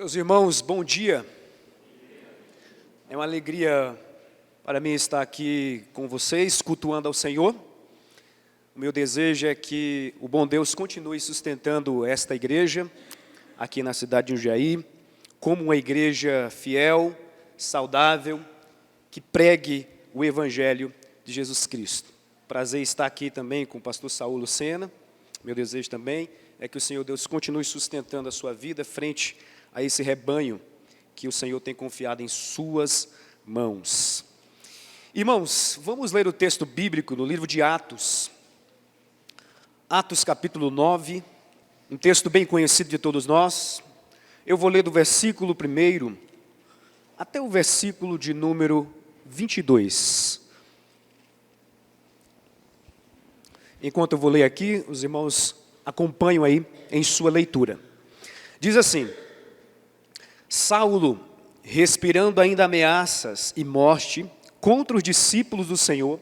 Meus irmãos, bom dia. É uma alegria para mim estar aqui com vocês, cultuando ao Senhor. O meu desejo é que o bom Deus continue sustentando esta igreja, aqui na cidade de Jundiaí, como uma igreja fiel, saudável, que pregue o Evangelho de Jesus Cristo. Prazer estar aqui também com o pastor Saul Lucena. Meu desejo também é que o Senhor Deus continue sustentando a sua vida frente a esse rebanho que o Senhor tem confiado em suas mãos. Irmãos, vamos ler o texto bíblico no livro de Atos. Atos capítulo 9, um texto bem conhecido de todos nós. Eu vou ler do versículo 1 até o versículo de número 22. Enquanto eu vou ler aqui, os irmãos acompanham aí em sua leitura. Diz assim: Saulo, respirando ainda ameaças e morte contra os discípulos do Senhor,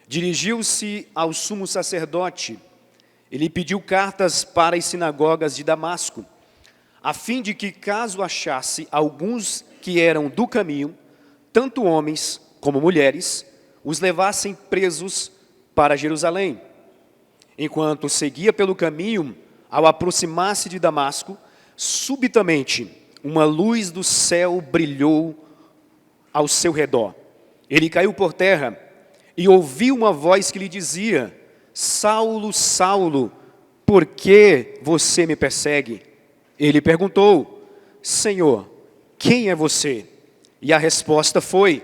dirigiu-se ao sumo sacerdote. Ele pediu cartas para as sinagogas de Damasco, a fim de que, caso achasse alguns que eram do caminho, tanto homens como mulheres, os levassem presos para Jerusalém. Enquanto seguia pelo caminho, ao aproximar-se de Damasco, subitamente uma luz do céu brilhou ao seu redor. Ele caiu por terra e ouviu uma voz que lhe dizia: Saulo, Saulo, por que você me persegue? Ele perguntou: Senhor, quem é você? E a resposta foi: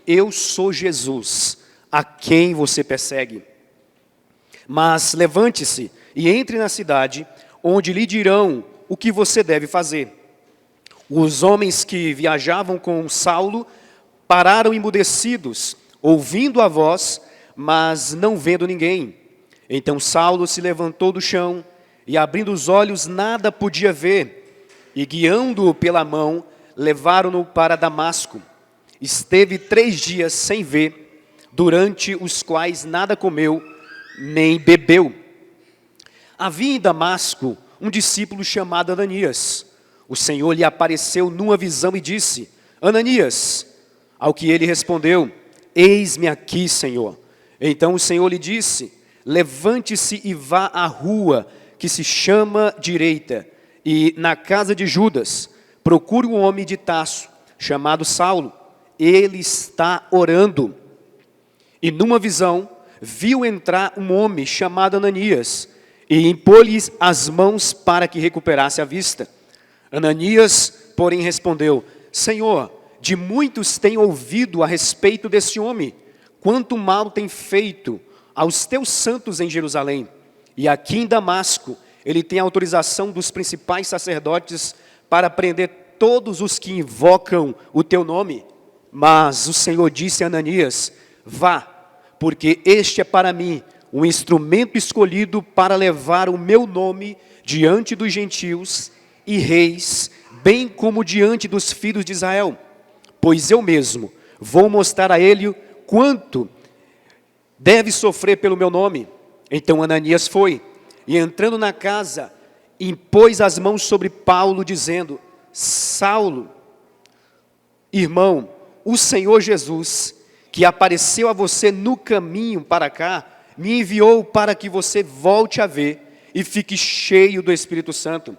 eu sou Jesus, a quem você persegue. Mas levante-se e entre na cidade, onde lhe dirão o que você deve fazer. Os homens que viajavam com Saulo pararam emudecidos, ouvindo a voz, mas não vendo ninguém. Então Saulo se levantou do chão e, abrindo os olhos, nada podia ver. E, guiando-o pela mão, levaram-no para Damasco. Esteve 3 dias sem ver, durante os quais nada comeu nem bebeu. Havia em Damasco um discípulo chamado Ananias. O Senhor lhe apareceu numa visão e disse: Ananias. Ao que ele respondeu: eis-me aqui, Senhor. Então o Senhor lhe disse: levante-se e vá à rua que se chama Direita, e na casa de Judas procure um homem de Tarso, chamado Saulo. Ele está orando. E numa visão viu entrar um homem chamado Ananias, e impôs-lhe as mãos para que recuperasse a vista. Ananias, porém, respondeu: Senhor, de muitos tenho ouvido a respeito desse homem, quanto mal tem feito aos teus santos em Jerusalém. E aqui em Damasco, ele tem autorização dos principais sacerdotes para prender todos os que invocam o teu nome. Mas o Senhor disse a Ananias: vá, porque este é para mim um instrumento escolhido para levar o meu nome diante dos gentios e reis, bem como diante dos filhos de Israel. Pois eu mesmo vou mostrar a ele quanto deve sofrer pelo meu nome. Então Ananias foi, e entrando na casa, impôs as mãos sobre Paulo, dizendo: Saulo, irmão, o Senhor Jesus, que apareceu a você no caminho para cá, me enviou para que você volte a ver e fique cheio do Espírito Santo.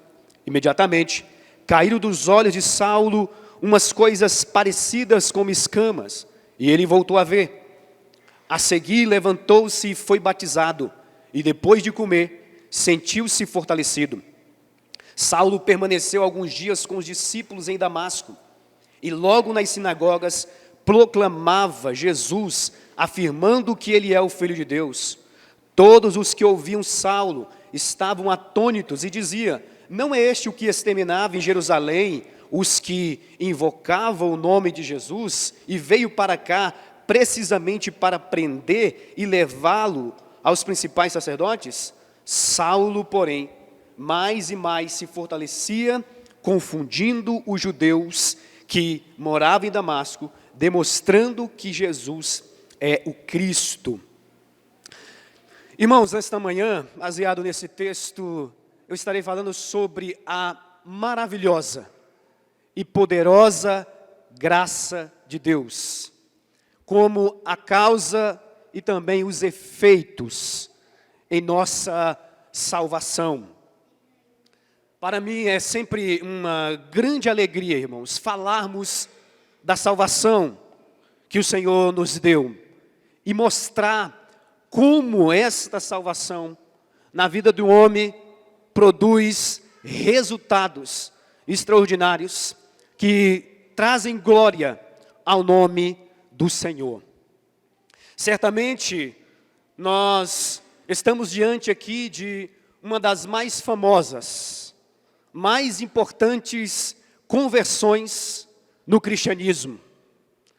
Imediatamente caíram dos olhos de Saulo umas coisas parecidas com escamas, e ele voltou a ver. A seguir levantou-se e foi batizado, e depois de comer, sentiu-se fortalecido. Saulo permaneceu alguns dias com os discípulos em Damasco, e logo nas sinagogas proclamava Jesus, afirmando que ele é o Filho de Deus. Todos os que ouviam Saulo estavam atônitos e diziam: não é este o que exterminava em Jerusalém os que invocavam o nome de Jesus e veio para cá precisamente para prender e levá-lo aos principais sacerdotes? Saulo, porém, mais e mais se fortalecia, confundindo os judeus que moravam em Damasco, demonstrando que Jesus é o Cristo. Irmãos, nesta manhã, baseado nesse texto, eu estarei falando sobre a maravilhosa e poderosa graça de Deus, como a causa e também os efeitos em nossa salvação. Para mim é sempre uma grande alegria, irmãos, falarmos da salvação que o Senhor nos deu e mostrar como esta salvação na vida do homem produz resultados extraordinários que trazem glória ao nome do Senhor. Certamente nós estamos diante aqui de uma das mais famosas, mais importantes conversões no cristianismo,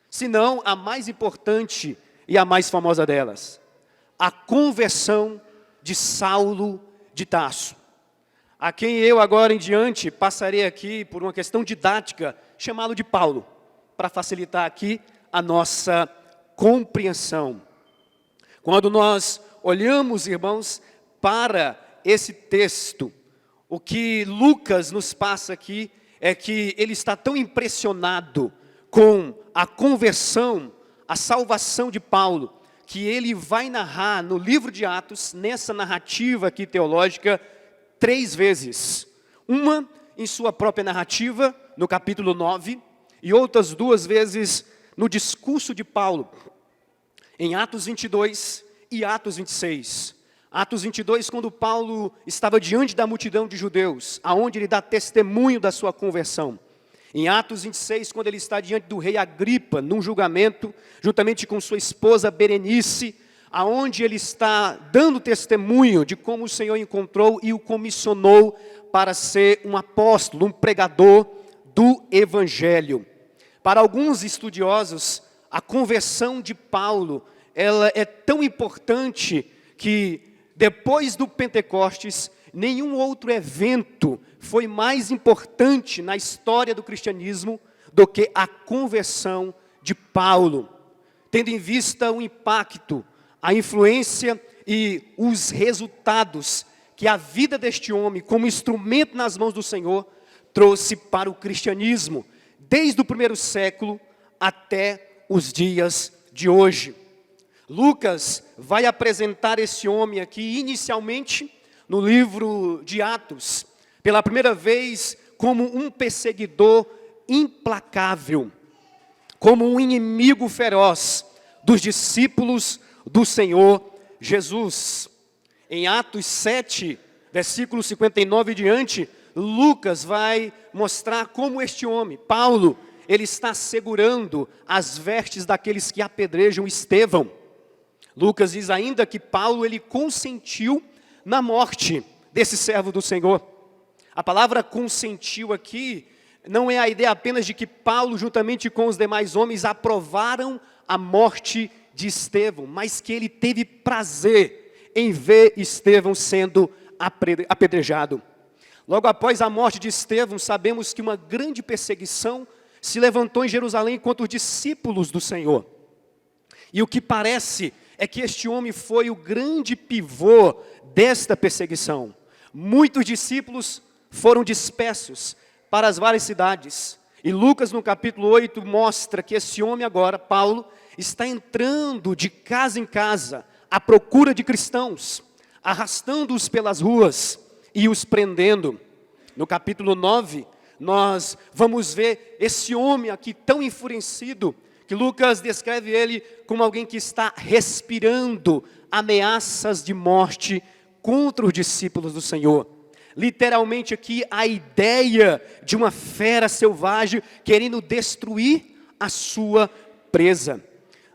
se não a mais importante e a mais famosa delas, a conversão de Saulo de Tarso, a quem eu agora em diante passarei aqui por uma questão didática, chamá-lo de Paulo, para facilitar aqui a nossa compreensão. Quando nós olhamos, irmãos, para esse texto, o que Lucas nos passa aqui é que ele está tão impressionado com a conversão, a salvação de Paulo, que ele vai narrar no livro de Atos, nessa narrativa aqui teológica, 3 vezes. Uma em sua própria narrativa, no capítulo 9, e outras 2 vezes no discurso de Paulo, em Atos 22 e Atos 26. Atos 22, quando Paulo estava diante da multidão de judeus, aonde ele dá testemunho da sua conversão. Em Atos 26, quando ele está diante do rei Agripa, num julgamento, juntamente com sua esposa Berenice, aonde ele está dando testemunho de como o Senhor encontrou e o comissionou para ser um apóstolo, um pregador do Evangelho. Para alguns estudiosos, a conversão de Paulo, ela é tão importante que depois do Pentecostes, nenhum outro evento foi mais importante na história do cristianismo do que a conversão de Paulo, tendo em vista o impacto, a influência e os resultados que a vida deste homem, como instrumento nas mãos do Senhor, trouxe para o cristianismo, desde o primeiro século até os dias de hoje. Lucas vai apresentar esse homem aqui, inicialmente, no livro de Atos, pela primeira vez, como um perseguidor implacável, como um inimigo feroz dos discípulos do Senhor Jesus. Em Atos 7, versículo 59 e diante, Lucas vai mostrar como este homem, Paulo, ele está segurando as vestes daqueles que apedrejam Estevão. Lucas diz ainda que Paulo, ele consentiu na morte desse servo do Senhor. A palavra consentiu aqui não é a ideia apenas de que Paulo, juntamente com os demais homens, aprovaram a morte de Estevão, mas que ele teve prazer em ver Estevão sendo apedrejado. Logo após a morte de Estevão, sabemos que uma grande perseguição se levantou em Jerusalém contra os discípulos do Senhor. E o que parece é que este homem foi o grande pivô desta perseguição. Muitos discípulos foram dispersos para as várias cidades. E Lucas, no capítulo 8, mostra que esse homem agora, Paulo, está entrando de casa em casa à procura de cristãos, arrastando-os pelas ruas e os prendendo. No capítulo 9, nós vamos ver esse homem aqui tão enfurecido, que Lucas descreve ele como alguém que está respirando ameaças de morte contra os discípulos do Senhor. Literalmente aqui a ideia de uma fera selvagem querendo destruir a sua presa.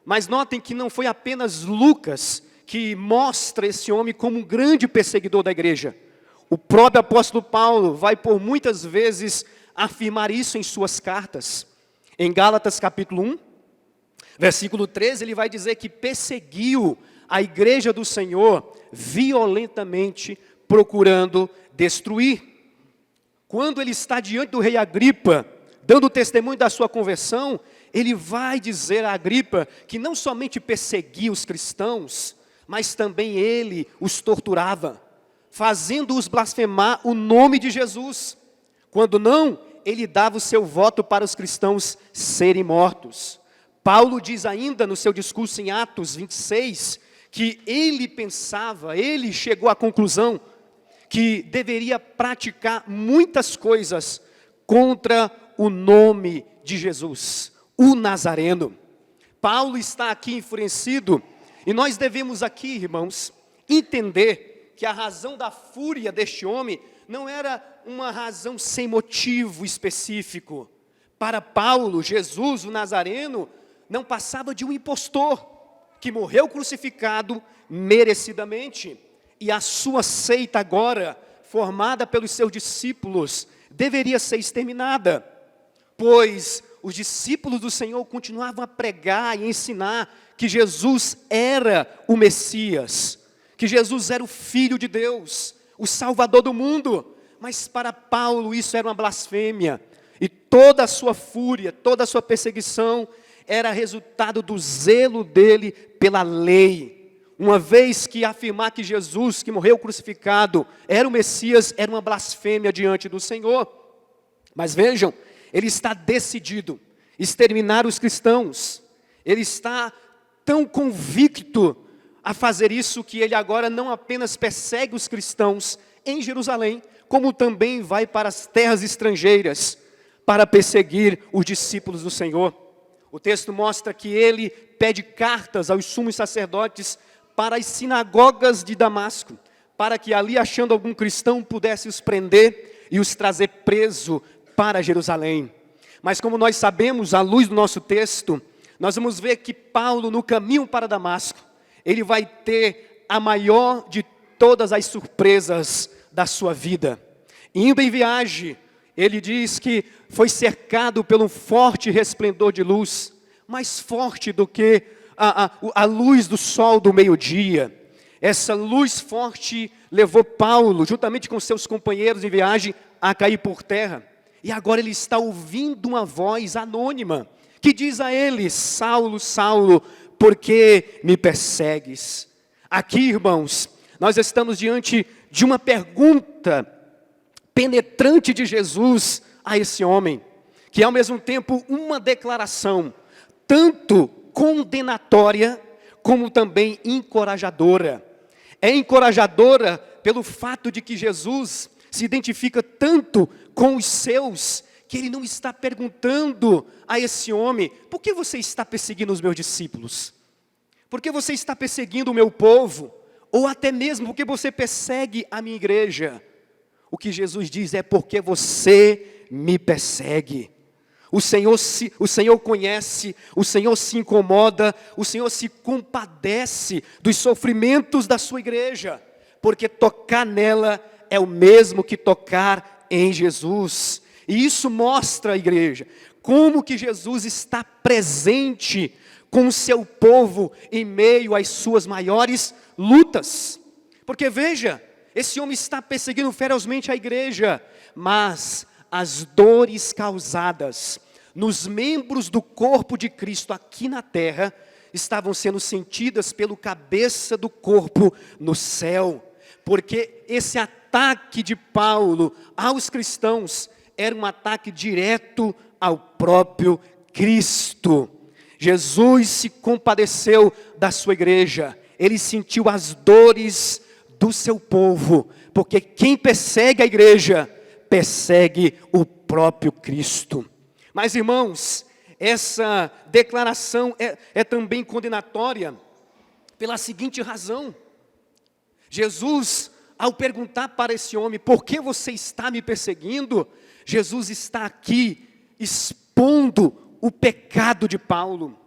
Mas notem que não foi apenas Lucas que mostra esse homem como um grande perseguidor da igreja. O próprio apóstolo Paulo vai por muitas vezes afirmar isso em suas cartas. Em Gálatas capítulo 1, versículo 13, ele vai dizer que perseguiu a igreja do Senhor violentamente, procurando destruir. Quando ele está diante do rei Agripa, dando testemunho da sua conversão, ele vai dizer a Agripa que não somente perseguia os cristãos, mas também ele os torturava, fazendo-os blasfemar o nome de Jesus. Quando não, ele dava o seu voto para os cristãos serem mortos. Paulo diz ainda no seu discurso em Atos 26, que ele chegou à conclusão que deveria praticar muitas coisas contra o nome de Jesus, o Nazareno. Paulo está aqui enfurecido, e nós devemos aqui, irmãos, entender que a razão da fúria deste homem não era uma razão sem motivo específico. Para Paulo, Jesus, o Nazareno, não passava de um impostor, que morreu crucificado merecidamente, e a sua seita agora, formada pelos seus discípulos, deveria ser exterminada, pois os discípulos do Senhor continuavam a pregar e ensinar que Jesus era o Messias, que Jesus era o Filho de Deus, o Salvador do mundo. Mas para Paulo isso era uma blasfêmia, e toda a sua fúria, toda a sua perseguição era resultado do zelo dele pela lei. Uma vez que afirmar que Jesus, que morreu crucificado, era o Messias, era uma blasfêmia diante do Senhor. Mas vejam, ele está decidido a exterminar os cristãos. Ele está tão convicto a fazer isso que ele agora não apenas persegue os cristãos em Jerusalém, como também vai para as terras estrangeiras para perseguir os discípulos do Senhor. O texto mostra que ele pede cartas aos sumos sacerdotes para as sinagogas de Damasco, para que ali, achando algum cristão, pudesse os prender e os trazer preso para Jerusalém. Mas como nós sabemos, à luz do nosso texto, nós vamos ver que Paulo, no caminho para Damasco, ele vai ter a maior de todas as surpresas da sua vida. Indo em viagem, ele diz que foi cercado pelo forte resplendor de luz, mais forte do que a luz do sol do meio-dia. Essa luz forte levou Paulo, juntamente com seus companheiros em viagem, a cair por terra. E agora ele está ouvindo uma voz anônima, que diz a ele: Saulo, Saulo, por que me persegues? Aqui, irmãos, nós estamos diante de uma pergunta penetrante de Jesus a esse homem, que é ao mesmo tempo uma declaração, tanto condenatória, como também encorajadora. É encorajadora pelo fato de que Jesus se identifica tanto com os seus, que ele não está perguntando a esse homem: por que você está perseguindo os meus discípulos? Por que você está perseguindo o meu povo? Ou até mesmo porque você persegue a minha igreja? O que Jesus diz é: porque você me persegue. O Senhor conhece, o Senhor se incomoda, o Senhor se compadece dos sofrimentos da sua igreja, porque tocar nela é o mesmo que tocar em Jesus. E isso mostra à igreja como que Jesus está presente com o seu povo em meio às suas maiores lutas. Porque veja, esse homem está perseguindo ferozmente a igreja, mas as dores causadas nos membros do corpo de Cristo aqui na terra estavam sendo sentidas pelo cabeça do corpo no céu. Porque esse ataque de Paulo aos cristãos era um ataque direto ao próprio Cristo. Jesus se compadeceu da sua igreja, ele sentiu as dores do seu povo, porque quem persegue a igreja, persegue o próprio Cristo. Mas irmãos, essa declaração é também condenatória pela seguinte razão: Jesus, ao perguntar para esse homem: por que você está me perseguindo? Jesus está aqui expondo o pecado de Paulo.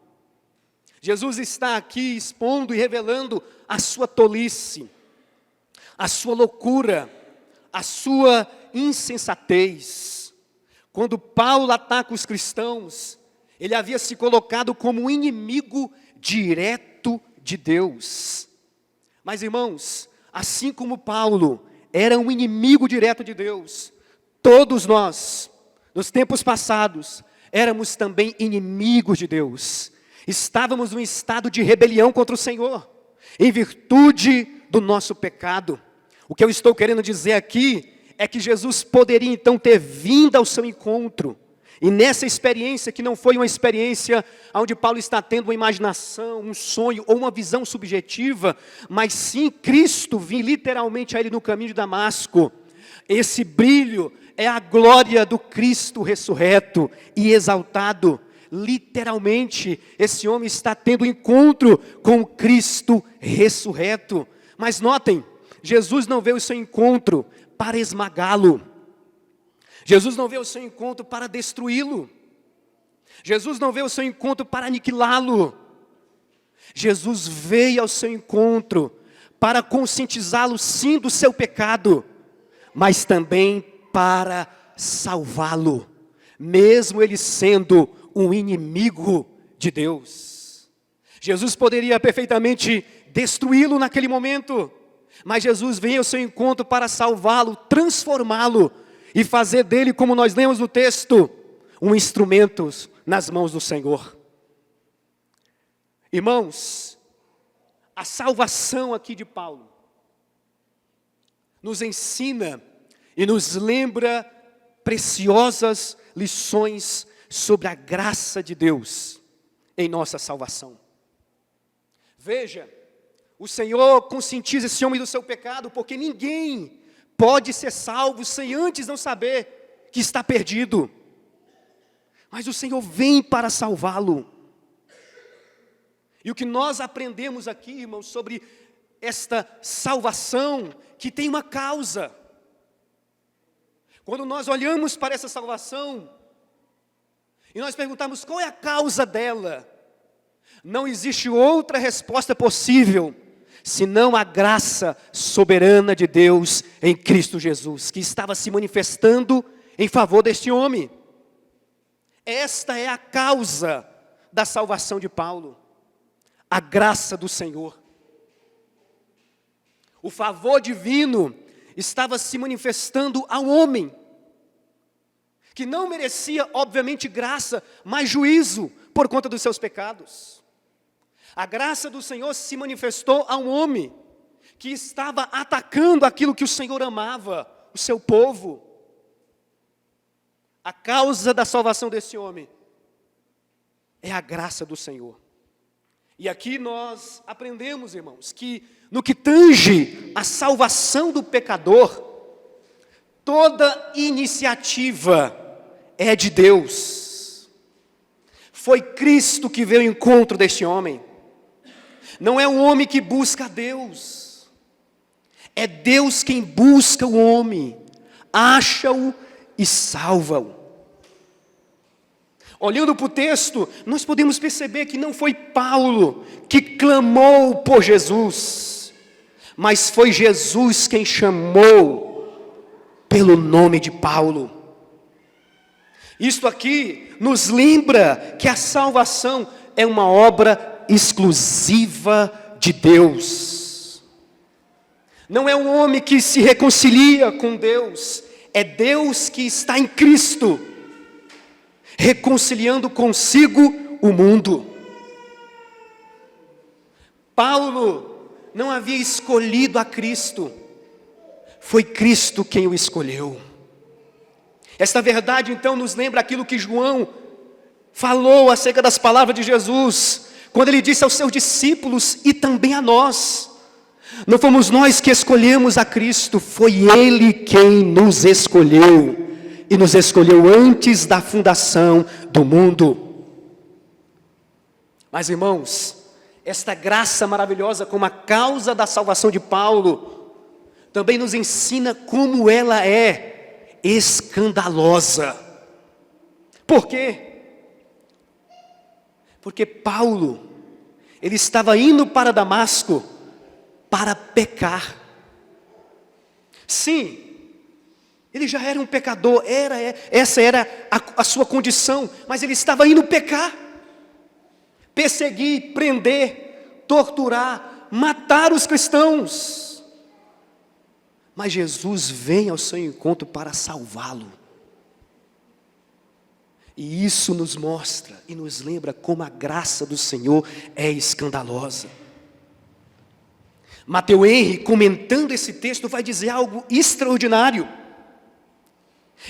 Jesus está aqui expondo e revelando a sua tolice, a sua loucura, a sua insensatez. Quando Paulo ataca os cristãos, ele havia se colocado como um inimigo direto de Deus. Mas irmãos, assim como Paulo era um inimigo direto de Deus, todos nós, nos tempos passados, éramos também inimigos de Deus. Estávamos num estado de rebelião contra o Senhor, em virtude do nosso pecado. O que eu estou querendo dizer aqui é que Jesus poderia então ter vindo ao seu encontro. E nessa experiência, que não foi uma experiência onde Paulo está tendo uma imaginação, um sonho ou uma visão subjetiva, mas sim Cristo vir literalmente a ele no caminho de Damasco. Esse brilho é a glória do Cristo ressurreto e exaltado. Literalmente, esse homem está tendo encontro com o Cristo ressurreto. Mas notem, Jesus não veio ao seu encontro para esmagá-lo. Jesus não veio ao seu encontro para destruí-lo. Jesus não veio ao seu encontro para aniquilá-lo. Jesus veio ao seu encontro para conscientizá-lo sim do seu pecado, mas também para salvá-lo, mesmo ele sendo um inimigo de Deus. Jesus poderia perfeitamente destruí-lo naquele momento, mas Jesus veio ao seu encontro para salvá-lo, transformá-lo e fazer dele, como nós lemos no texto, um instrumento nas mãos do Senhor. Irmãos, a salvação aqui de Paulo nos ensina e nos lembra preciosas lições sobre a graça de Deus em nossa salvação. Veja, o Senhor conscientiza esse homem do seu pecado, porque ninguém pode ser salvo sem antes não saber que está perdido. Mas o Senhor vem para salvá-lo. E o que nós aprendemos aqui, irmãos, sobre esta salvação, que tem uma causa. Quando nós olhamos para essa salvação, e nós perguntamos qual é a causa dela, não existe outra resposta possível, senão a graça soberana de Deus em Cristo Jesus, que estava se manifestando em favor deste homem. Esta é a causa da salvação de Paulo, a graça do Senhor. O favor divino estava se manifestando ao homem, que não merecia, obviamente, graça, mas juízo por conta dos seus pecados. A graça do Senhor se manifestou a um homem que estava atacando aquilo que o Senhor amava, o seu povo. A causa da salvação desse homem é a graça do Senhor. E aqui nós aprendemos, irmãos, que no que tange a salvação do pecador, toda iniciativa é de Deus. Foi Cristo que veio ao encontro deste homem. Não é um homem que busca a Deus, é Deus quem busca o homem, acha-o e salva-o. Olhando para o texto, nós podemos perceber que não foi Paulo que clamou por Jesus, mas foi Jesus quem chamou pelo nome de Paulo. Isto aqui nos lembra que a salvação é uma obra exclusiva de Deus. Não é um homem que se reconcilia com Deus, é Deus que está em Cristo, reconciliando consigo o mundo. Paulo não havia escolhido a Cristo, foi Cristo quem o escolheu. Esta verdade então nos lembra aquilo que João falou acerca das palavras de Jesus, quando ele disse aos seus discípulos e também a nós: não fomos nós que escolhemos a Cristo, foi Ele quem nos escolheu, e nos escolheu antes da fundação do mundo. Mas irmãos, esta graça maravilhosa como a causa da salvação de Paulo, também nos ensina como ela é escandalosa. Por quê? Porque Paulo, ele estava indo para Damasco para pecar. Sim, ele já era um pecador, essa era a sua condição, mas ele estava indo pecar, perseguir, prender, torturar, matar os cristãos. Mas Jesus vem ao seu encontro para salvá-lo. E isso nos mostra e nos lembra como a graça do Senhor é escandalosa. Matthew Henry, comentando esse texto, vai dizer algo extraordinário.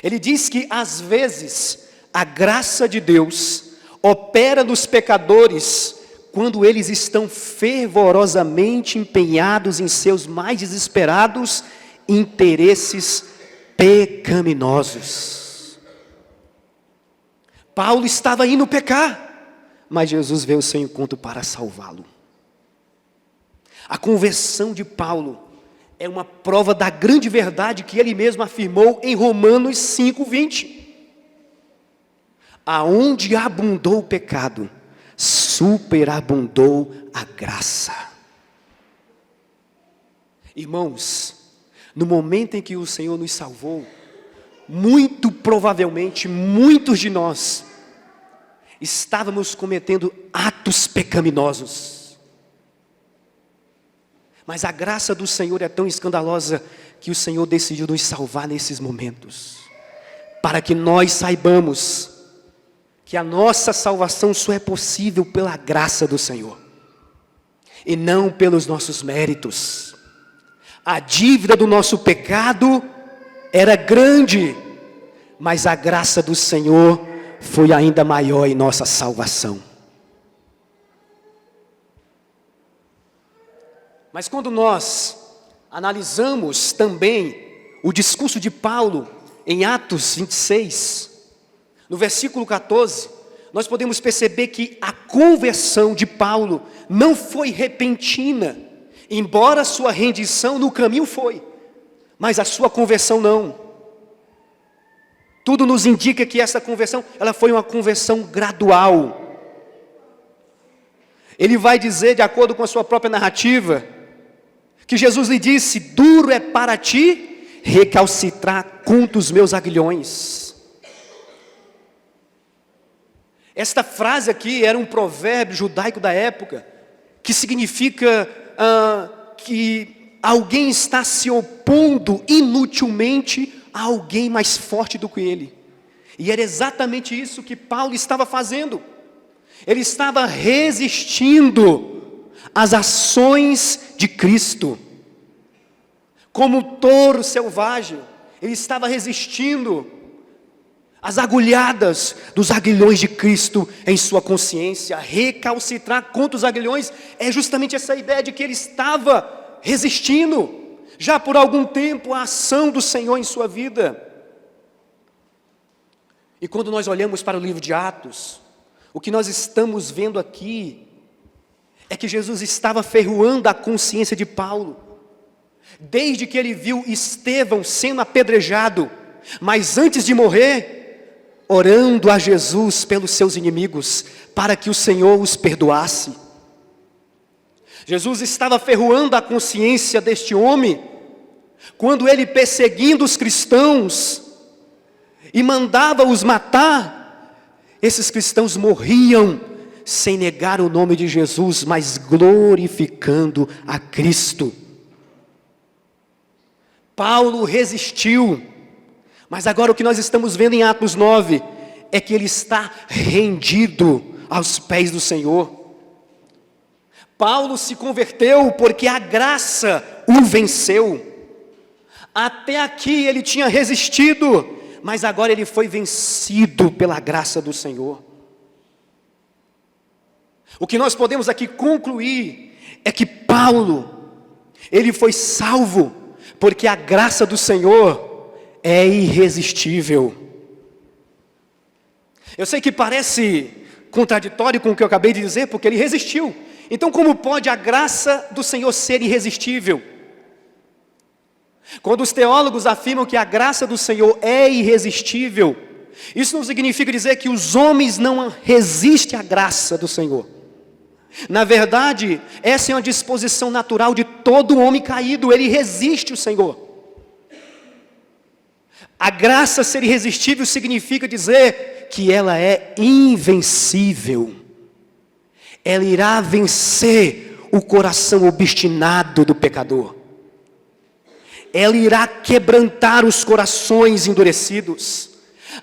Ele diz que às vezes a graça de Deus opera nos pecadores quando eles estão fervorosamente empenhados em seus mais desesperados interesses pecaminosos. Paulo estava indo pecar, mas Jesus veio ao seu encontro para salvá-lo. A conversão de Paulo é uma prova da grande verdade que ele mesmo afirmou em Romanos 5:20. Aonde abundou o pecado, superabundou a graça. Irmãos, no momento em que o Senhor nos salvou, muito provavelmente muitos de nós estávamos cometendo atos pecaminosos. Mas a graça do Senhor é tão escandalosa que o Senhor decidiu nos salvar nesses momentos, para que nós saibamos que a nossa salvação só é possível pela graça do Senhor, e não pelos nossos méritos. A dívida do nosso pecado era grande, mas a graça do Senhor foi ainda maior em nossa salvação. Mas quando nós analisamos também o discurso de Paulo em Atos 26, no versículo 14, nós podemos perceber que a conversão de Paulo não foi repentina, embora a sua rendição no caminho foi, mas a sua conversão não. Tudo nos indica que essa conversão, ela foi uma conversão gradual. Ele vai dizer, de acordo com a sua própria narrativa, que Jesus lhe disse: duro é para ti recalcitrar contra os meus aguilhões. Esta frase aqui era um provérbio judaico da época, que significa que alguém está se opondo inutilmente a alguém mais forte do que ele. E era exatamente isso que Paulo estava fazendo. Ele estava resistindo às ações de Cristo. Como um touro selvagem, ele estava resistindo às agulhadas dos aguilhões de Cristo em sua consciência. Recalcitrar contra os aguilhões é justamente essa ideia de que ele estava resistindo já por algum tempo a ação do Senhor em sua vida. E quando nós olhamos para o livro de Atos, o que nós estamos vendo aqui é que Jesus estava ferroando a consciência de Paulo, desde que ele viu Estevão sendo apedrejado, mas antes de morrer, orando a Jesus pelos seus inimigos, para que o Senhor os perdoasse. Jesus estava ferroando a consciência deste homem, quando ele, perseguindo os cristãos e mandava-os matar, esses cristãos morriam sem negar o nome de Jesus, mas glorificando a Cristo. Paulo resistiu, mas agora o que nós estamos vendo em Atos 9 é que ele está rendido aos pés do Senhor. Paulo se converteu porque a graça o venceu. Até aqui ele tinha resistido, mas agora ele foi vencido pela graça do Senhor. O que nós podemos aqui concluir é que Paulo, ele foi salvo porque a graça do Senhor é irresistível. Eu sei que parece contraditório com o que eu acabei de dizer, porque ele resistiu. Então, como pode a graça do Senhor ser irresistível? Quando os teólogos afirmam que a graça do Senhor é irresistível, isso não significa dizer que os homens não resistem à graça do Senhor. Na verdade, essa é uma disposição natural de todo homem caído, ele resiste ao Senhor. A graça ser irresistível significa dizer que ela é invencível. Ela irá vencer o coração obstinado do pecador. Ela irá quebrantar os corações endurecidos.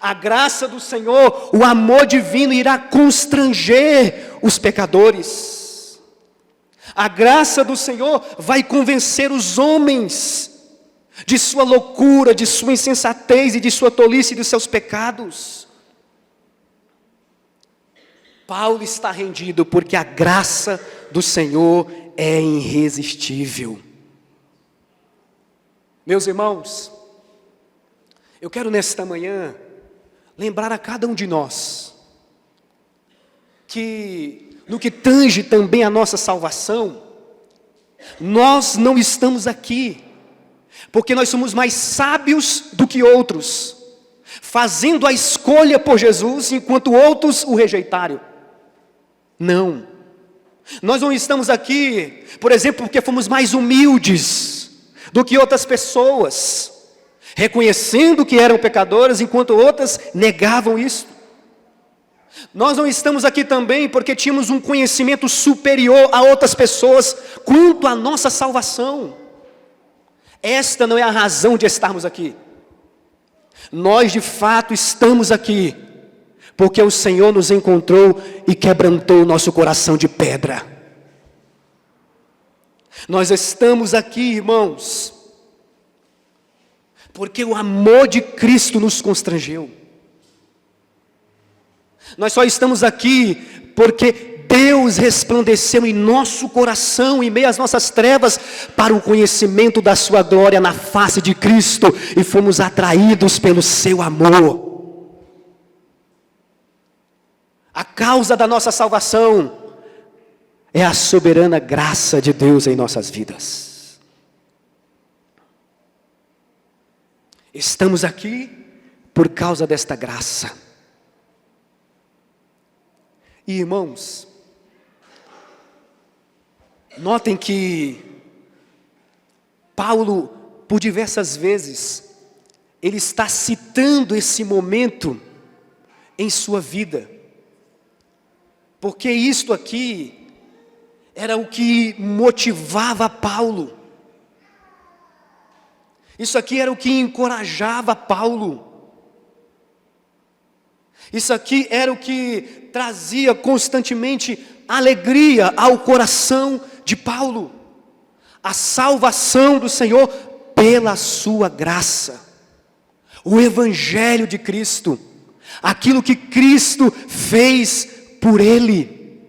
A graça do Senhor, o amor divino irá constranger os pecadores. A graça do Senhor vai convencer os homens de sua loucura, de sua insensatez e de sua tolice e dos seus pecados. Paulo está rendido porque a graça do Senhor é irresistível. Meus irmãos, eu quero nesta manhã lembrar a cada um de nós que no que tange também a nossa salvação, nós não estamos aqui porque nós somos mais sábios do que outros, fazendo a escolha por Jesus enquanto outros o rejeitaram. Não, nós não estamos aqui, por exemplo, porque fomos mais humildes do que outras pessoas, reconhecendo que eram pecadoras enquanto outras negavam isso. Nós não estamos aqui também porque tínhamos um conhecimento superior a outras pessoas quanto à nossa salvação. Esta não é a razão de estarmos aqui. Nós de fato estamos aqui porque o Senhor nos encontrou e quebrantou o nosso coração de pedra. Nós estamos aqui, irmãos, porque o amor de Cristo nos constrangeu. Nós só estamos aqui porque Deus resplandeceu em nosso coração, em meio às nossas trevas, para o conhecimento da sua glória na face de Cristo, e fomos atraídos pelo seu amor. A causa da nossa salvação é a soberana graça de Deus em nossas vidas. Estamos aqui por causa desta graça. E irmãos, notem que Paulo, por diversas vezes, ele está citando esse momento em sua vida. Porque isto aqui era o que motivava Paulo. Isso aqui era o que encorajava Paulo. Isso aqui era o que trazia constantemente alegria ao coração de Paulo. A salvação do Senhor pela sua graça. O Evangelho de Cristo. Aquilo que Cristo fez por ele.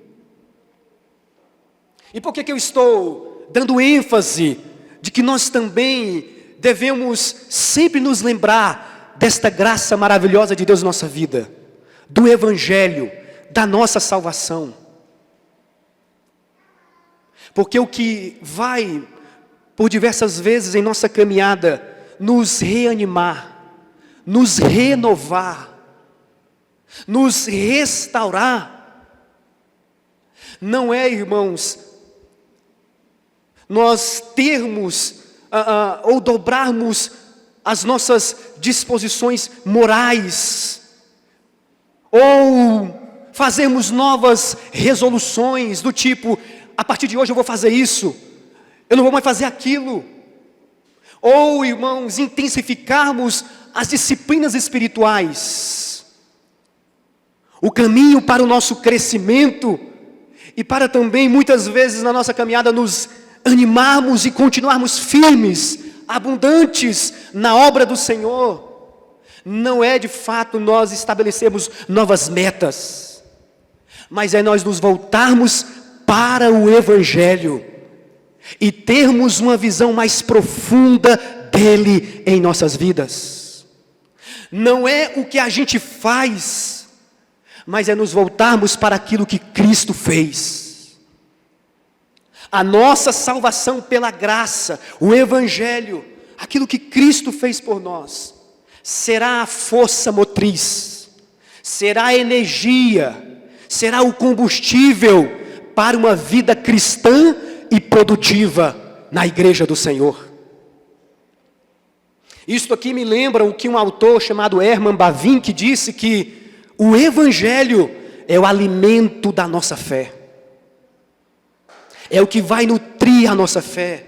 E por que eu estou dando ênfase de que nós também devemos sempre nos lembrar desta graça maravilhosa de Deus na nossa vida, do Evangelho, da nossa salvação? Porque o que vai, por diversas vezes em nossa caminhada, nos reanimar, nos renovar, nos restaurar, não é, irmãos, nós termos ou dobrarmos as nossas disposições morais, ou fazermos novas resoluções do tipo, a partir de hoje eu vou fazer isso, eu não vou mais fazer aquilo. Ou, irmãos, intensificarmos as disciplinas espirituais, o caminho para o nosso crescimento, e para também, muitas vezes, na nossa caminhada, nos animarmos e continuarmos firmes, abundantes na obra do Senhor. Não é de fato nós estabelecermos novas metas, mas é nós nos voltarmos para o Evangelho e termos uma visão mais profunda dele em nossas vidas. Não é o que a gente faz, mas é nos voltarmos para aquilo que Cristo fez. A nossa salvação pela graça, o Evangelho, aquilo que Cristo fez por nós, será a força motriz, será a energia, será o combustível para uma vida cristã e produtiva na igreja do Senhor. Isto aqui me lembra o que um autor chamado Herman Bavinck disse, que o Evangelho é o alimento da nossa fé. É o que vai nutrir a nossa fé.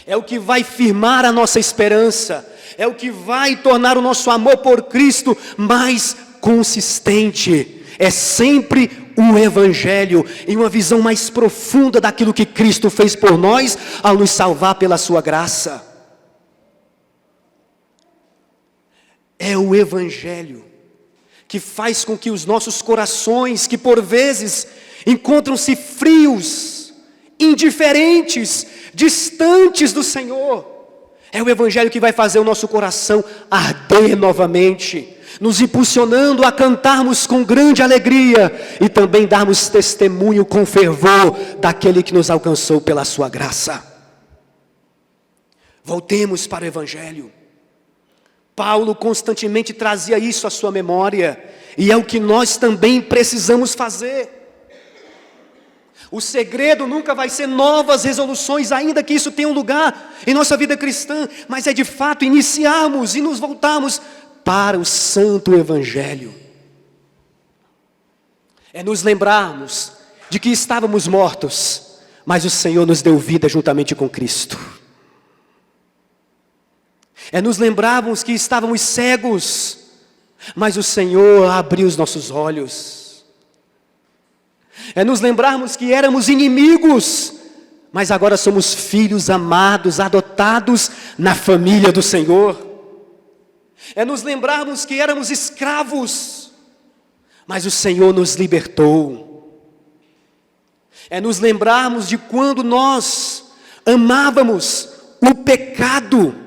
É o que vai firmar a nossa esperança. É o que vai tornar o nosso amor por Cristo mais consistente. É sempre o Evangelho em uma visão mais profunda daquilo que Cristo fez por nós ao nos salvar pela sua graça. é o Evangelho que faz com que os nossos corações, que por vezes encontram-se frios, indiferentes, distantes do Senhor, é o Evangelho que vai fazer o nosso coração arder novamente, nos impulsionando a cantarmos com grande alegria e também darmos testemunho com fervor daquele que nos alcançou pela sua graça. Voltemos para o Evangelho. Paulo constantemente trazia isso à sua memória, e é o que nós também precisamos fazer. O segredo nunca vai ser novas resoluções, ainda que isso tenha um lugar em nossa vida cristã, mas é de fato iniciarmos e nos voltarmos para o Santo Evangelho. É nos lembrarmos de que estávamos mortos, mas o Senhor nos deu vida juntamente com Cristo. É nos lembrarmos que estávamos cegos, mas o Senhor abriu os nossos olhos. É nos lembrarmos que éramos inimigos, mas agora somos filhos amados, adotados na família do Senhor. É nos lembrarmos que éramos escravos, mas o Senhor nos libertou. É nos lembrarmos de quando nós amávamos o pecado,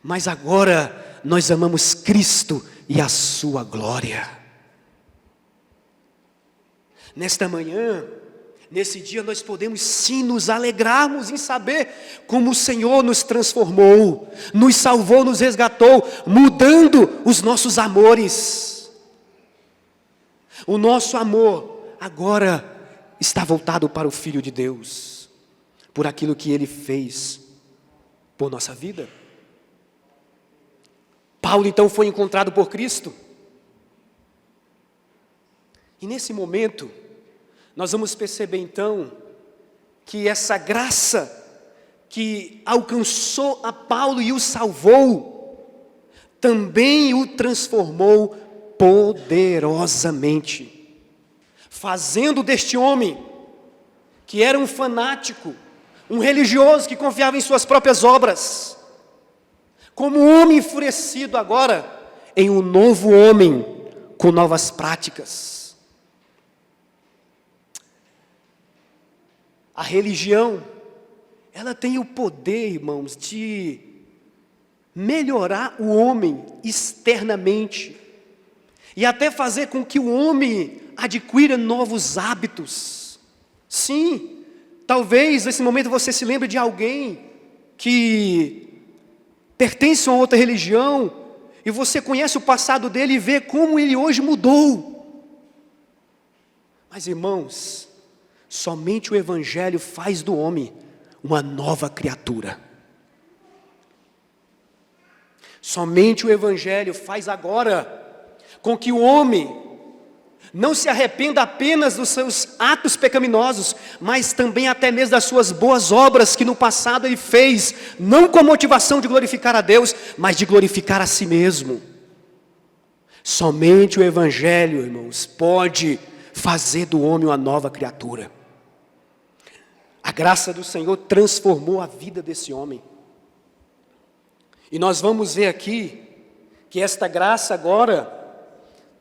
mas agora nós amamos Cristo e a sua glória. Nesta manhã, nesse dia, nós podemos sim nos alegrarmos em saber como o Senhor nos transformou, nos salvou, nos resgatou, mudando os nossos amores. O nosso amor agora está voltado para o Filho de Deus, por aquilo que Ele fez por nossa vida. Paulo então foi encontrado por Cristo. E nesse momento, nós vamos perceber então, que essa graça que alcançou a Paulo e o salvou, também o transformou poderosamente, fazendo deste homem, que era um fanático, um religioso que confiava em suas próprias obras, como um homem enfurecido agora, em um novo homem, com novas práticas. A religião, ela tem o poder, irmãos, de melhorar o homem externamente, e até fazer com que o homem adquira novos hábitos. Sim, talvez nesse momento você se lembre de alguém que pertence a outra religião, e você conhece o passado dele e vê como ele hoje mudou. Mas irmãos, somente o Evangelho faz do homem uma nova criatura. Somente o Evangelho faz agora com que o homem não se arrependa apenas dos seus atos pecaminosos, mas também até mesmo das suas boas obras que no passado ele fez, não com a motivação de glorificar a Deus, mas de glorificar a si mesmo. Somente o Evangelho, irmãos, pode fazer do homem uma nova criatura. A graça do Senhor transformou a vida desse homem. E nós vamos ver aqui que esta graça agora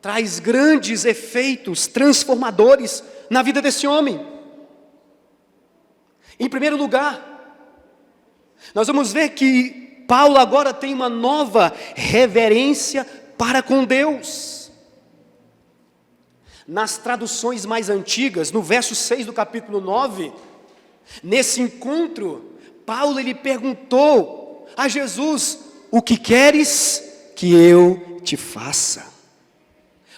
traz grandes efeitos transformadores na vida desse homem. Em primeiro lugar, nós vamos ver que Paulo agora tem uma nova reverência para com Deus. Nas traduções mais antigas, no verso 6 do capítulo 9, nesse encontro, Paulo ele perguntou a Jesus: o que queres que eu te faça?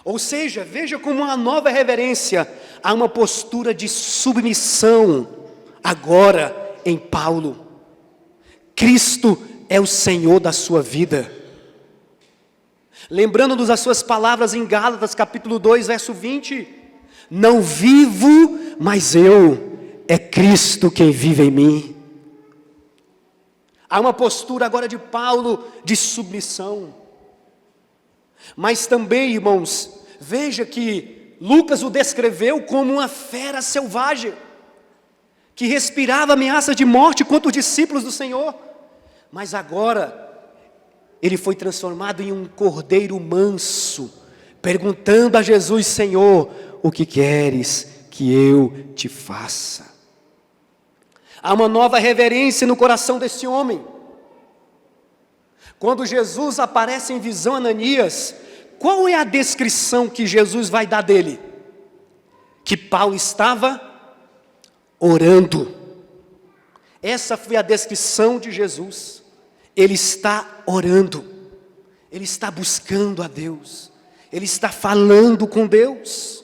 Ou seja, veja como uma nova reverência, há uma postura de submissão agora em Paulo. Cristo é o Senhor da sua vida. Lembrando-nos das suas palavras em Gálatas capítulo 2, verso 20: não vivo, mas eu, é Cristo quem vive em mim. Há uma postura agora de Paulo de submissão. Mas também, irmãos, veja que Lucas o descreveu como uma fera selvagem, que respirava ameaças de morte contra os discípulos do Senhor. Mas agora, ele foi transformado em um cordeiro manso, perguntando a Jesus: Senhor, o que queres que eu te faça? Há uma nova reverência no coração desse homem. Quando Jesus aparece em visão a Ananias, qual é a descrição que Jesus vai dar dele? Que Paulo estava orando. Essa foi a descrição de Jesus. Ele está orando, ele está buscando a Deus, ele está falando com Deus.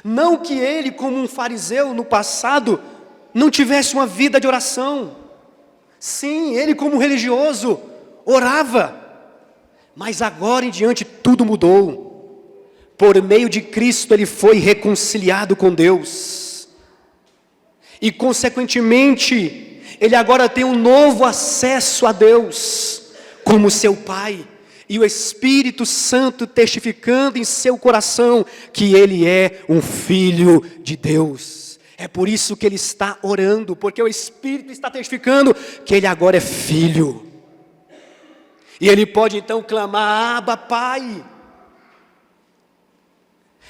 Não que ele, como um fariseu no passado, não tivesse uma vida de oração. Sim, ele como religioso orava, mas agora em diante tudo mudou. Por meio de Cristo ele foi reconciliado com Deus, e consequentemente ele agora tem um novo acesso a Deus, como seu Pai, e o Espírito Santo testificando em seu coração que ele é um filho de Deus. É por isso que ele está orando, porque o Espírito está testificando que ele agora é filho. E ele pode então clamar: Abba, Pai.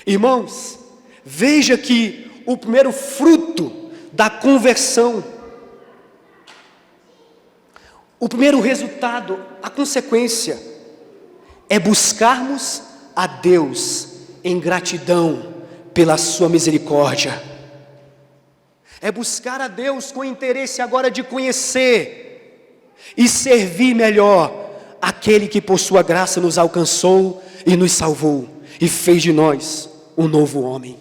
Irmãos, veja que o primeiro fruto da conversão, o primeiro resultado, a consequência, é buscarmos a Deus em gratidão pela sua misericórdia. É buscar a Deus com interesse agora de conhecer e servir melhor aquele que por sua graça nos alcançou e nos salvou e fez de nós um novo homem.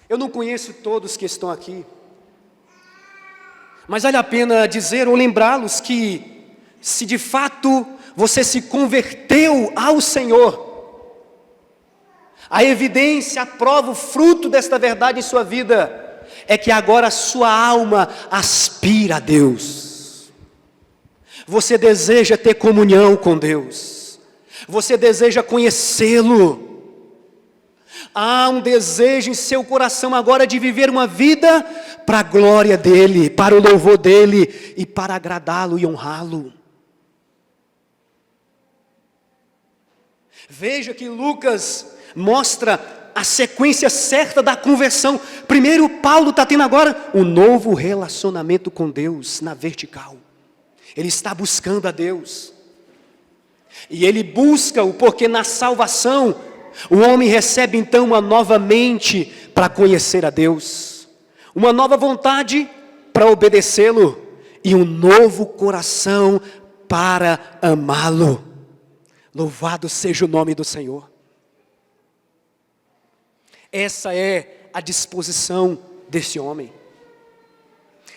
Eu não conheço todos que estão aqui, mas vale a pena dizer ou lembrá-los que, se de fato você se converteu ao Senhor, a evidência, a prova, o fruto desta verdade em sua vida é que agora a sua alma aspira a Deus. Você deseja ter comunhão com Deus, você deseja conhecê-lo. Há um desejo em seu coração agora de viver uma vida para a glória dEle, para o louvor dEle e para agradá-lo e honrá-lo. Veja que Lucas mostra a sequência certa da conversão. Primeiro, Paulo está tendo agora um novo relacionamento com Deus na vertical. Ele está buscando a Deus. E ele busca-o porque na salvação o homem recebe então uma nova mente para conhecer a Deus, uma nova vontade para obedecê-lo e um novo coração para amá-lo. Louvado seja o nome do Senhor. Essa é a disposição desse homem.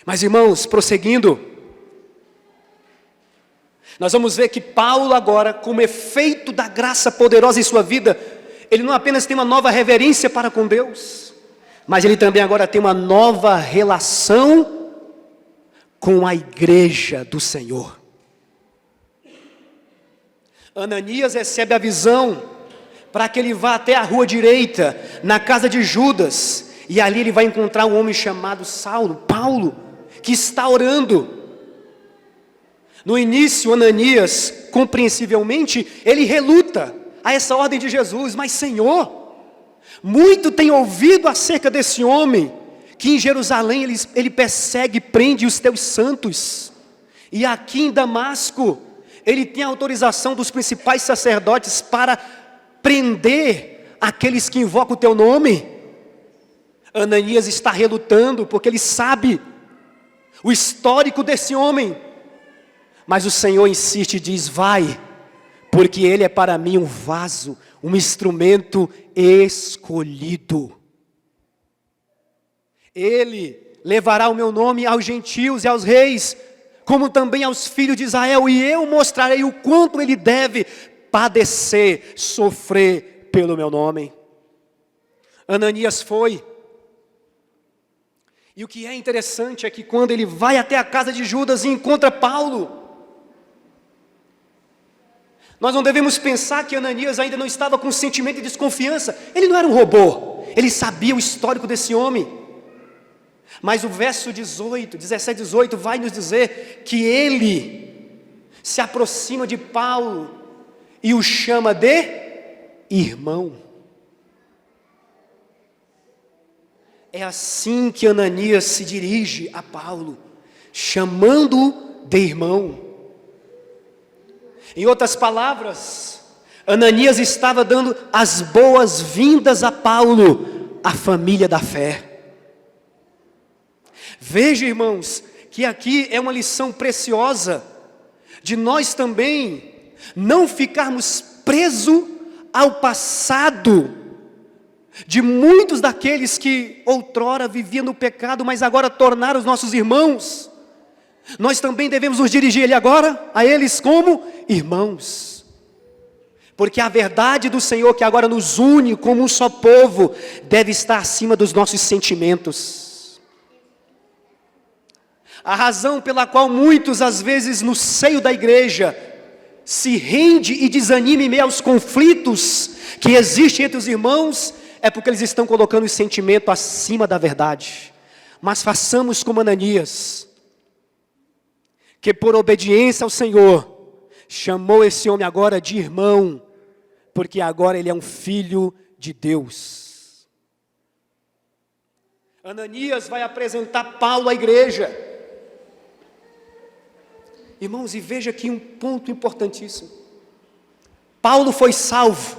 Mas irmãos, prosseguindo, nós vamos ver que Paulo agora, como efeito da graça poderosa em sua vida, ele não apenas tem uma nova reverência para com Deus, mas ele também agora tem uma nova relação com a igreja do Senhor. Ananias recebe a visão para que ele vá até a rua direita, na casa de Judas, e ali ele vai encontrar um homem chamado Paulo, que está orando. No início, Ananias, compreensivelmente, ele reluta a essa ordem de Jesus: mas Senhor, muito tem ouvido acerca desse homem, que em Jerusalém ele persegue e prende os teus santos, e aqui em Damasco, ele tem a autorização dos principais sacerdotes para prender aqueles que invocam o teu nome. Ananias está relutando, porque ele sabe o histórico desse homem, mas o Senhor insiste e diz: vai, porque ele é para mim um vaso, um instrumento escolhido. Ele levará o meu nome aos gentios e aos reis, como também aos filhos de Israel, e eu mostrarei o quanto ele deve padecer, sofrer pelo meu nome. Ananias foi. E o que é interessante é que quando ele vai até a casa de Judas e encontra Paulo, nós não devemos pensar que Ananias ainda não estava com sentimento de desconfiança. Ele não era um robô, ele sabia o histórico desse homem. Mas o verso 17, 18 vai nos dizer que ele se aproxima de Paulo e o chama de irmão. É assim que Ananias se dirige a Paulo, chamando-o de irmão. Em outras palavras, Ananias estava dando as boas-vindas a Paulo, a família da fé. Veja, irmãos, que aqui é uma lição preciosa de nós também não ficarmos presos ao passado de muitos daqueles que outrora viviam no pecado, mas agora tornaram os nossos irmãos. Nós também devemos nos dirigir a eles como irmãos. Porque a verdade do Senhor que agora nos une como um só povo, deve estar acima dos nossos sentimentos. A razão pela qual muitos, às vezes, no seio da igreja, se rende e desanima em meio aos conflitos que existem entre os irmãos, é porque eles estão colocando o sentimento acima da verdade. Mas façamos como Ananias, que por obediência ao Senhor, chamou esse homem agora de irmão, porque agora ele é um filho de Deus. Ananias vai apresentar Paulo à igreja. Irmãos, e veja aqui um ponto importantíssimo. Paulo foi salvo.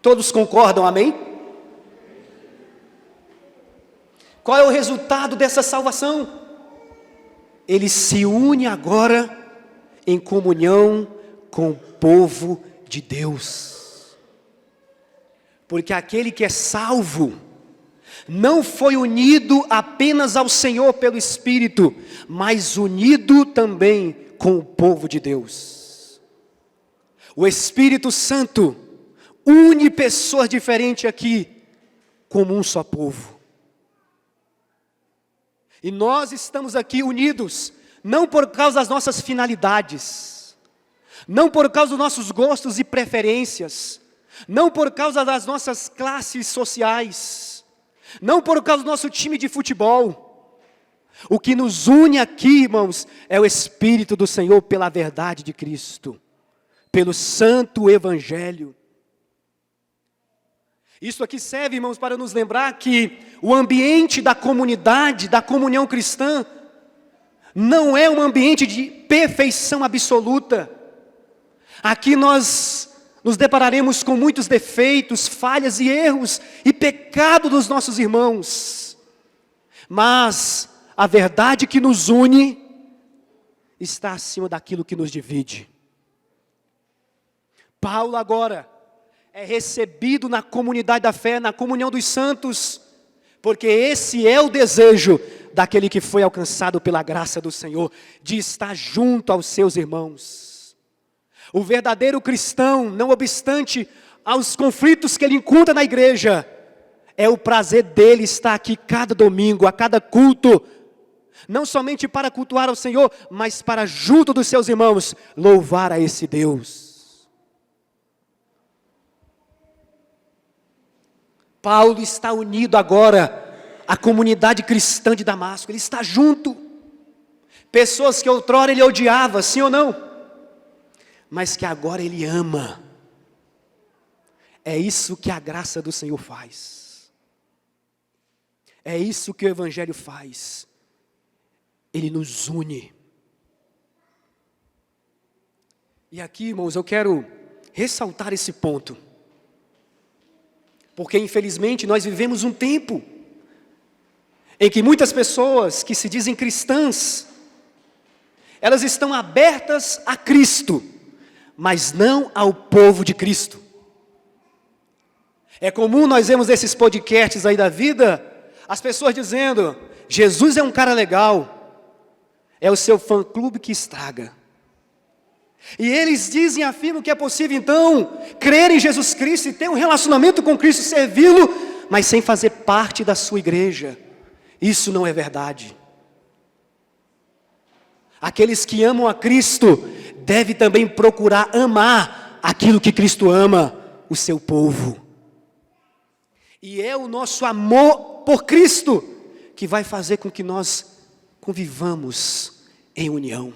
Todos concordam, amém? Qual é o resultado dessa salvação? Ele se une agora em comunhão com o povo de Deus. Porque aquele que é salvo não foi unido apenas ao Senhor pelo Espírito, mas unido também com o povo de Deus. O Espírito Santo une pessoas diferentes aqui como um só povo. E nós estamos aqui unidos, não por causa das nossas finalidades, não por causa dos nossos gostos e preferências, não por causa das nossas classes sociais, não por causa do nosso time de futebol. O que nos une aqui, irmãos, é o Espírito do Senhor pela verdade de Cristo, pelo santo Evangelho. Isso aqui serve, irmãos, para nos lembrar que o ambiente da comunidade, da comunhão cristã, não é um ambiente de perfeição absoluta. Aqui nós nos depararemos com muitos defeitos, falhas e erros e pecado dos nossos irmãos. Mas a verdade que nos une está acima daquilo que nos divide. Paulo agora é recebido na comunidade da fé, na comunhão dos santos, porque esse é o desejo daquele que foi alcançado pela graça do Senhor, de estar junto aos seus irmãos. O verdadeiro cristão, não obstante aos conflitos que ele encontra na igreja, é o prazer dele estar aqui cada domingo, a cada culto, não somente para cultuar ao Senhor, mas para junto dos seus irmãos, louvar a esse Deus. Paulo está unido agora à comunidade cristã de Damasco, ele está junto. Pessoas que outrora ele odiava, sim ou não? Mas que agora ele ama. É isso que a graça do Senhor faz. É isso que o Evangelho faz. Ele nos une. E aqui, irmãos, eu quero ressaltar esse ponto. Porque infelizmente nós vivemos um tempo em que muitas pessoas que se dizem cristãs, elas estão abertas a Cristo, mas não ao povo de Cristo. É comum nós vermos esses podcasts aí da vida, as pessoas dizendo, Jesus é um cara legal, é o seu fã-clube que estraga. E eles dizem, afirmam que é possível então, crer em Jesus Cristo e ter um relacionamento com Cristo, servi-lo, mas sem fazer parte da sua igreja. Isso não é verdade. Aqueles que amam a Cristo, devem também procurar amar aquilo que Cristo ama, o seu povo. E é o nosso amor por Cristo que vai fazer com que nós convivamos em união.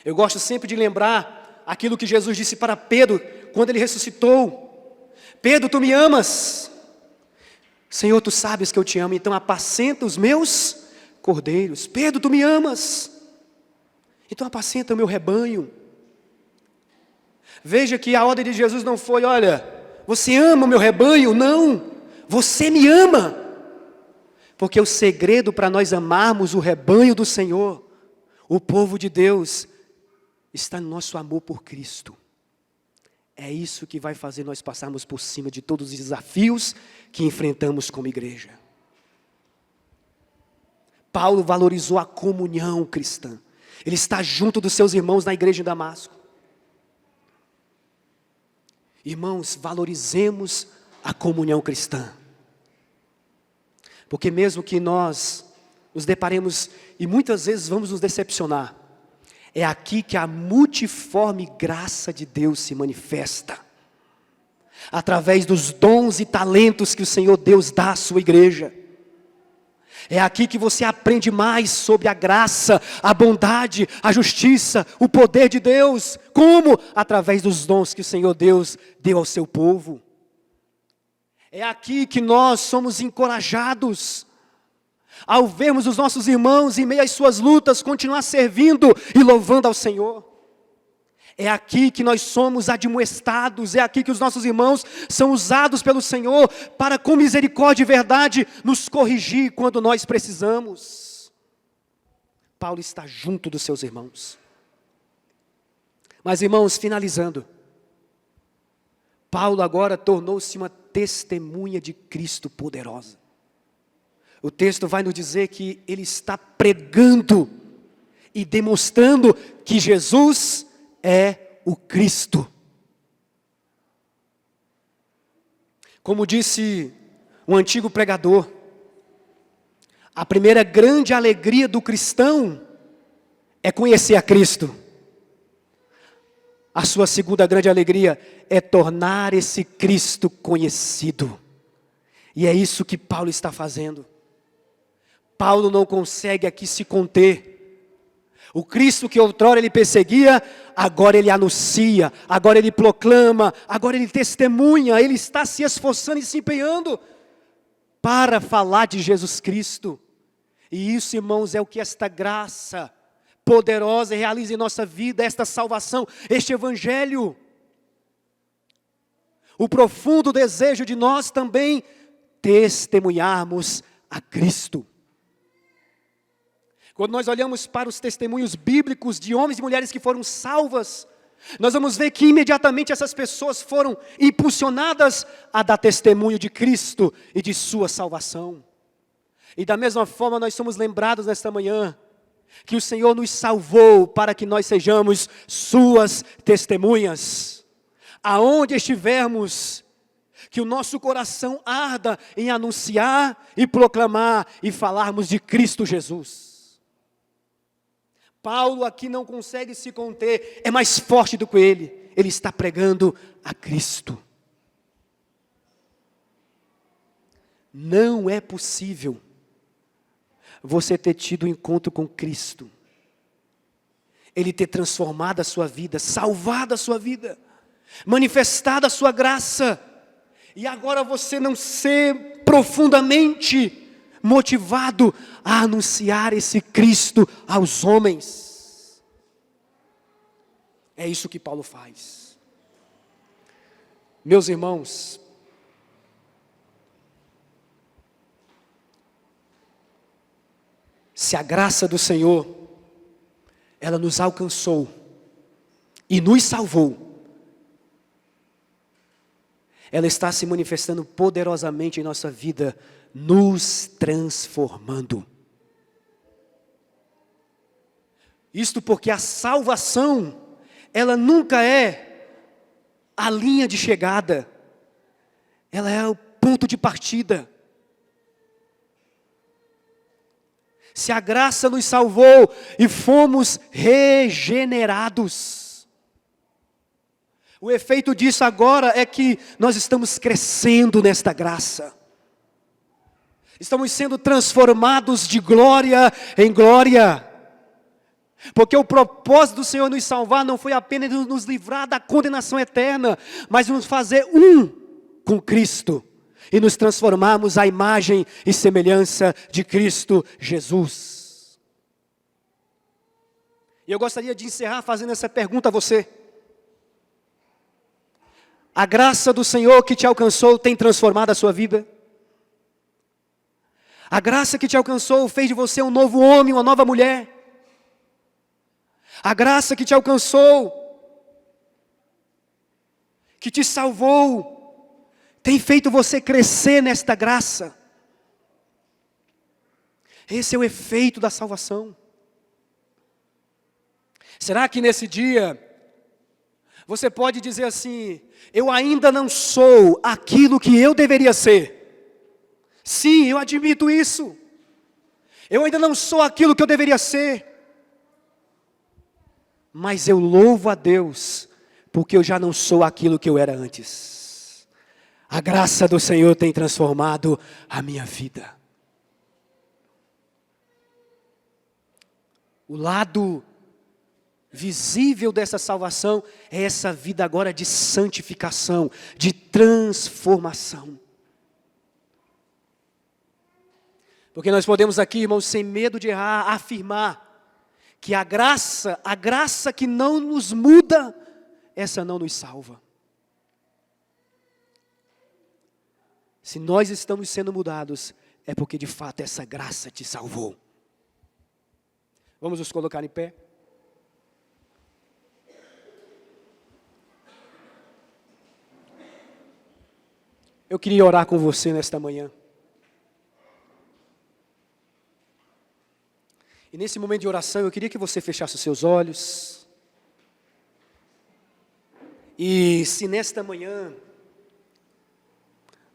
Eu gosto sempre de lembrar aquilo que Jesus disse para Pedro, quando ele ressuscitou. Pedro, tu me amas? Senhor, tu sabes que eu te amo, então apacenta os meus cordeiros. Pedro, tu me amas? Então apacenta o meu rebanho. Veja que a ordem de Jesus não foi, olha, você ama o meu rebanho? Não, você me ama. Porque o segredo para nós amarmos o rebanho do Senhor, o povo de Deus, está no nosso amor por Cristo. É isso que vai fazer nós passarmos por cima de todos os desafios que enfrentamos como igreja. Paulo valorizou a comunhão cristã. Ele está junto dos seus irmãos na igreja em Damasco. Irmãos, valorizemos a comunhão cristã. Porque mesmo que nós nos deparemos, e muitas vezes vamos nos decepcionar, é aqui que a multiforme graça de Deus se manifesta. Através dos dons e talentos que o Senhor Deus dá à sua igreja. É aqui que você aprende mais sobre a graça, a bondade, a justiça, o poder de Deus. Como? Através dos dons que o Senhor Deus deu ao seu povo. É aqui que nós somos encorajados, ao vermos os nossos irmãos em meio às suas lutas, continuar servindo e louvando ao Senhor. É aqui que nós somos admoestados, é aqui que os nossos irmãos são usados pelo Senhor para, com misericórdia e verdade, nos corrigir quando nós precisamos. Paulo está junto dos seus irmãos. Mas, irmãos, finalizando, Paulo agora tornou-se uma testemunha de Cristo poderosa. O texto vai nos dizer que ele está pregando e demonstrando que Jesus é o Cristo. Como disse um antigo pregador, a primeira grande alegria do cristão é conhecer a Cristo. A sua segunda grande alegria é tornar esse Cristo conhecido. E é isso que Paulo está fazendo. Paulo não consegue aqui se conter. O Cristo que outrora ele perseguia, agora ele anuncia, agora ele proclama, agora ele testemunha, ele está se esforçando e se empenhando para falar de Jesus Cristo. E isso, irmãos, é o que esta graça poderosa realiza em nossa vida, esta salvação, este evangelho. O profundo desejo de nós também testemunharmos a Cristo. Quando nós olhamos para os testemunhos bíblicos de homens e mulheres que foram salvas, nós vamos ver que imediatamente essas pessoas foram impulsionadas a dar testemunho de Cristo e de sua salvação. E da mesma forma nós somos lembrados nesta manhã, que o Senhor nos salvou para que nós sejamos suas testemunhas. Aonde estivermos, que o nosso coração arda em anunciar e proclamar e falarmos de Cristo Jesus. Paulo aqui não consegue se conter, é mais forte do que ele está pregando a Cristo. Não é possível você ter tido um encontro com Cristo, Ele ter transformado a sua vida, salvado a sua vida, manifestado a sua graça, e agora você não ser profundamente motivado a anunciar esse Cristo aos homens. É isso que Paulo faz. Meus irmãos, se a graça do Senhor, ela nos alcançou e nos salvou, ela está se manifestando poderosamente em nossa vida, nos transformando. Isto porque a salvação, ela nunca é a linha de chegada, ela é o ponto de partida. Se a graça nos salvou e fomos regenerados, o efeito disso agora é que nós estamos crescendo nesta graça. Estamos sendo transformados de glória em glória. Porque o propósito do Senhor nos salvar não foi apenas nos livrar da condenação eterna, mas nos fazer um com Cristo e nos transformarmos à imagem e semelhança de Cristo Jesus. E eu gostaria de encerrar fazendo essa pergunta a você. A graça do Senhor que te alcançou tem transformado a sua vida? A graça que te alcançou fez de você um novo homem, uma nova mulher? A graça que te alcançou, que te salvou, tem feito você crescer nesta graça? Esse é o efeito da salvação. Será que nesse dia, você pode dizer assim: eu ainda não sou aquilo que eu deveria ser? Sim, eu admito isso. Eu ainda não sou aquilo que eu deveria ser. Mas eu louvo a Deus, porque eu já não sou aquilo que eu era antes. A graça do Senhor tem transformado a minha vida. O lado visível dessa salvação é essa vida agora de santificação, de transformação. Porque nós podemos aqui, irmãos, sem medo de errar, afirmar que a graça que não nos muda, essa não nos salva. Se nós estamos sendo mudados, é porque de fato essa graça te salvou. Vamos nos colocar em pé. Eu queria orar com você nesta manhã. E nesse momento de oração, eu queria que você fechasse os seus olhos. E se nesta manhã,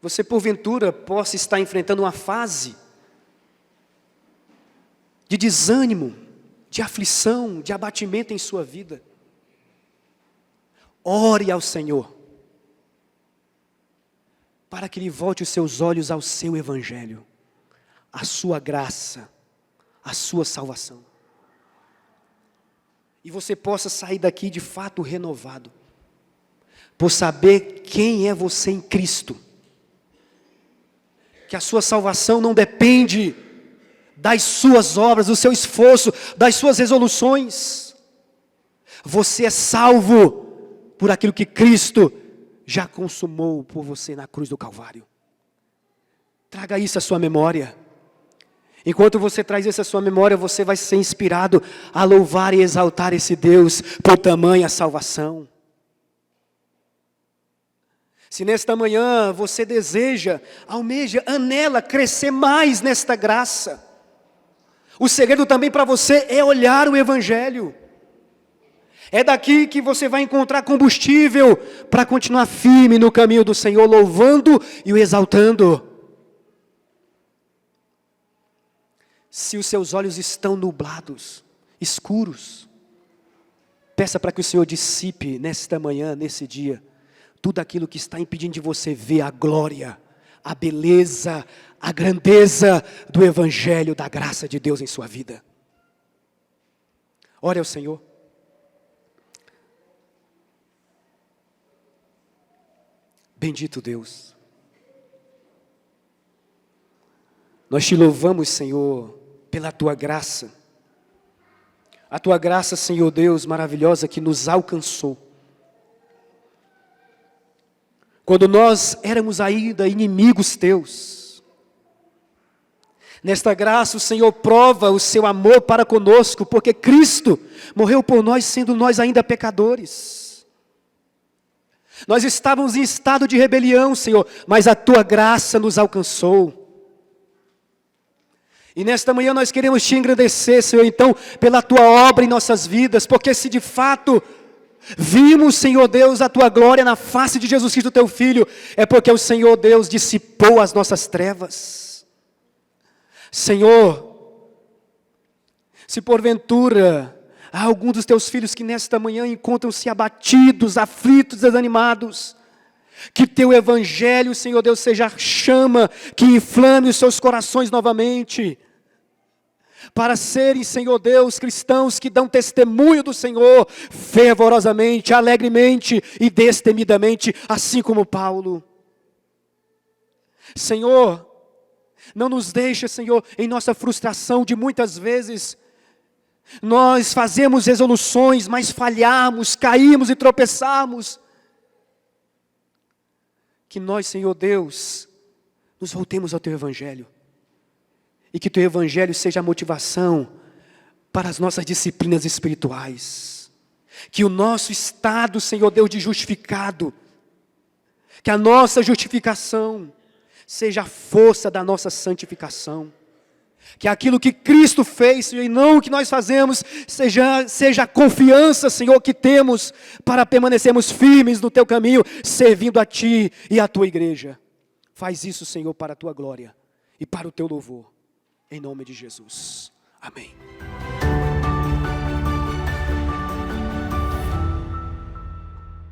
você porventura possa estar enfrentando uma fase de desânimo, de aflição, de abatimento em sua vida, ore ao Senhor, para que Ele volte os seus olhos ao seu Evangelho, à sua graça, a sua salvação. E você possa sair daqui de fato renovado, por saber quem é você em Cristo. Que a sua salvação não depende das suas obras, do seu esforço, das suas resoluções. Você é salvo por aquilo que Cristo já consumou por você na cruz do Calvário. Traga isso à sua memória. Enquanto você traz isso à sua memória, você vai ser inspirado a louvar e exaltar esse Deus por tamanha salvação. Se nesta manhã você deseja, almeja, anela crescer mais nesta graça, o segredo também para você é olhar o Evangelho. É daqui que você vai encontrar combustível para continuar firme no caminho do Senhor, louvando e o exaltando. Se os seus olhos estão nublados, escuros, peça para que o Senhor dissipe nesta manhã, nesse dia, tudo aquilo que está impedindo de você ver a glória, a beleza, a grandeza do Evangelho, da graça de Deus em sua vida. Ore ao Senhor. Bendito Deus. Nós te louvamos, Senhor, pela Tua graça. A Tua graça, Senhor Deus, maravilhosa, que nos alcançou. Quando nós éramos ainda inimigos Teus. Nesta graça o Senhor prova o Seu amor para conosco, porque Cristo morreu por nós, sendo nós ainda pecadores. Nós estávamos em estado de rebelião, Senhor, mas a Tua graça nos alcançou. E nesta manhã nós queremos Te engrandecer, Senhor, então, pela Tua obra em nossas vidas, porque se de fato vimos, Senhor Deus, a Tua glória na face de Jesus Cristo, Teu Filho, é porque o Senhor Deus dissipou as nossas trevas. Senhor, se porventura há algum dos Teus filhos que nesta manhã encontram-se abatidos, aflitos, desanimados, Que teu evangelho, Senhor Deus, seja a chama que inflame os seus corações novamente. Para serem, Senhor Deus, cristãos que dão testemunho do Senhor fervorosamente, alegremente e destemidamente, assim como Paulo. Senhor, não nos deixe, Senhor, em nossa frustração de muitas vezes nós fazemos resoluções, mas falhamos, caímos e tropeçamos. Que nós, Senhor Deus, nos voltemos ao Teu Evangelho. E que Teu Evangelho seja a motivação para as nossas disciplinas espirituais. Que o nosso estado, Senhor Deus, de justificado, que a nossa justificação seja a força da nossa santificação. Que aquilo que Cristo fez, Senhor, e não o que nós fazemos, seja a confiança, Senhor, que temos para permanecermos firmes no Teu caminho, servindo a Ti e à Tua igreja. Faz isso, Senhor, para a Tua glória e para o Teu louvor. Em nome de Jesus. Amém.